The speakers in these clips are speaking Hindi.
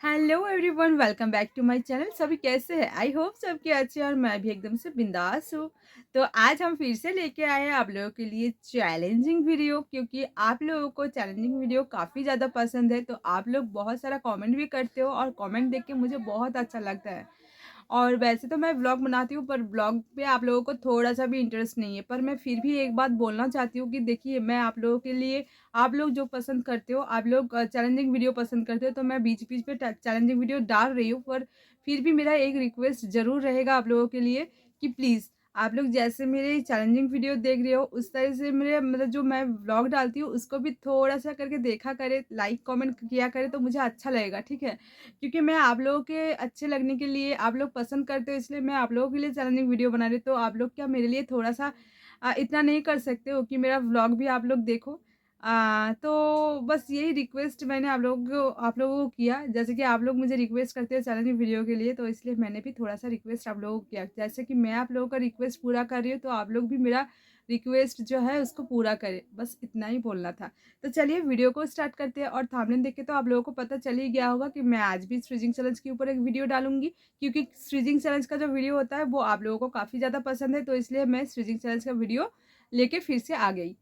Hello everyone, welcome back to my channel. सभी कैसे हैं? आई होप सबके अच्छे और मैं भी एकदम से बिंदास हूँ। तो आज हम फिर से लेके आए हैं आप लोगों के लिए चैलेंजिंग वीडियो, क्योंकि आप लोगों को चैलेंजिंग वीडियो काफ़ी ज़्यादा पसंद है। तो आप लोग बहुत सारा कमेंट भी करते हो और कमेंट देख के मुझे बहुत अच्छा लगता है। और वैसे तो मैं व्लॉग बनाती हूँ, पर व्लॉग पे आप लोगों को थोड़ा-सा भी इंटरेस्ट नहीं है। पर मैं फिर भी एक बात बोलना चाहती हूँ कि देखिए, मैं आप लोगों के लिए, आप लोग जो पसंद करते हो, आप लोग चैलेंजिंग वीडियो पसंद करते हो, तो मैं बीच-बीच पे ट चैलेंजिंग वीडियो डाल रही हूँ। पर फिर भी मेरा एक रिक्वेस्ट ज़रूर रहेगा आप लोगों के लिए कि प्लीज़, आप लोग जैसे मेरे चैलेंजिंग वीडियो देख रहे हो, उस तरह से मेरे मतलब जो मैं व्लॉग डालती हूँ, उसको भी थोड़ा-सा करके देखा करें, लाइक कमेंट किया करें, तो मुझे अच्छा लगेगा, ठीक है? क्योंकि मैं आप लोगों के अच्छे लगने के लिए, आप लोग पसंद करते हो, इसलिए मैं आप लोगों के लिए चैलेंजिंग वीडियो बना रही हूँ। तो आप लोग क्या मेरे लिए थोड़ा-सा इतना नहीं कर सकते हो कि मेरा व्लॉग भी आप लोग देखो? तो बस यही रिक्वेस्ट मैंने आप लोगों को किया। जैसे कि आप लोग मुझे रिक्वेस्ट करते हो चैलेंजिंग वीडियो के लिए, तो इसलिए मैंने भी थोड़ा-सा रिक्वेस्ट आप लोगों को किया। जैसे कि मैं आप लोगों का रिक्वेस्ट पूरा कर रही हूँ, तो आप लोग भी मेरा रिक्वेस्ट जो है उसको पूरा करें। बस इतना ही बोलना था। तो चलिए वीडियो को स्टार्ट करते हैं। और थंबनेल देख के तो आप लोगों को पता चल ही गया होगा कि मैं आज भी स्ट्रिचिंग चैलेंज के ऊपर एक वीडियो डालूँगी, क्योंकि स्ट्रिचिंग चैलेंज का जो वीडियो होता है वो आप लोगों को काफ़ी ज़्यादा पसंद है, तो इसलिए मैं स्ट्रिचिंग चैलेंज का वीडियो लेके फिर से आ गई।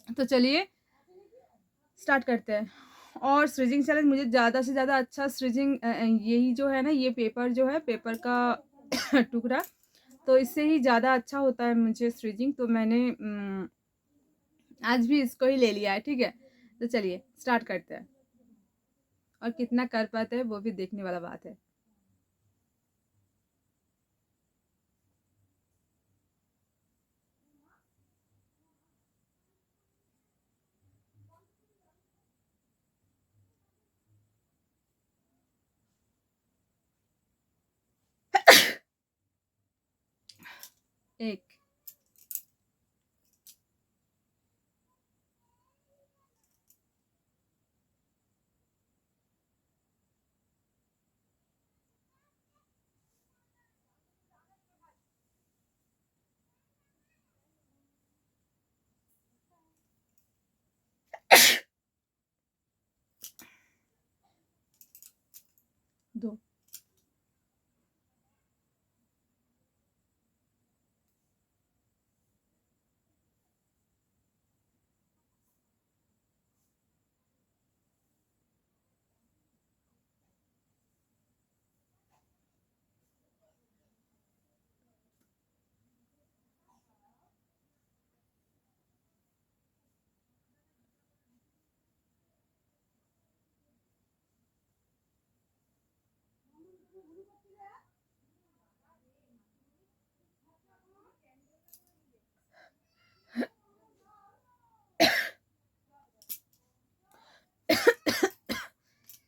तो चलिए स्टार्ट करते हैं। और स्टिचिंग चैलेंज मुझे ज़्यादा से ज़्यादा अच्छा स्टिचिंग यही जो है ना, ये पेपर जो है, पेपर का टुकड़ा, तो इससे ही ज़्यादा अच्छा होता है मुझे स्टिचिंग। तो मैंने आज भी इसको ही ले लिया है, ठीक है? तो चलिए स्टार्ट करते हैं। और कितना कर पाते हैं वो भी देखने वाला बात है। एक, 2,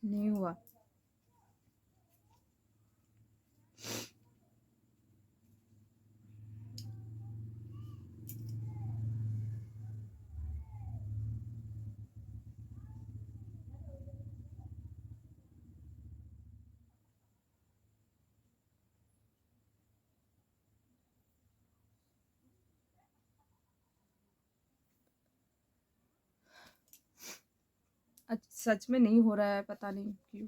नहीं हुआ। सच में नहीं हो रहा है, पता नहीं क्यों।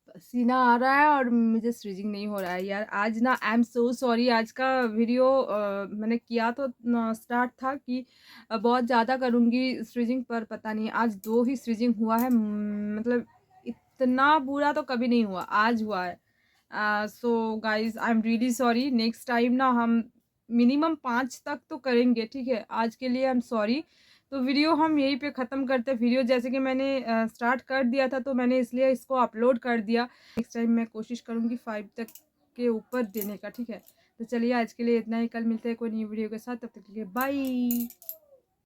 पसीना आ रहा है और मुझे स्टिचिंग नहीं हो रहा है यार। आज ना, आई एम सो सॉरी। आज का वीडियो मैंने किया तो स्टार्ट था कि बहुत ज़्यादा करूँगी स्टिचिंग, पर पता नहीं आज 2 ही स्टिचिंग हुआ है। मतलब इतना बुरा तो कभी नहीं हुआ, आज हुआ है। So guys, I am really sorry. Next time ना हम मिनिमम 5 तक तो करेंगे, ठीक है? आज के लिए आई एम सॉरी। तो वीडियो हम यहीं पे ख़त्म करते हैं। वीडियो जैसे कि मैंने स्टार्ट कर दिया था, तो मैंने इसलिए इसको अपलोड कर दिया। नेक्स्ट टाइम मैं कोशिश करूँगी 5 तक के ऊपर देने का, ठीक है? तो चलिए आज के लिए इतना ही। कल मिलते हैं कोई नई वीडियो के साथ, तब तक के लिए बाय।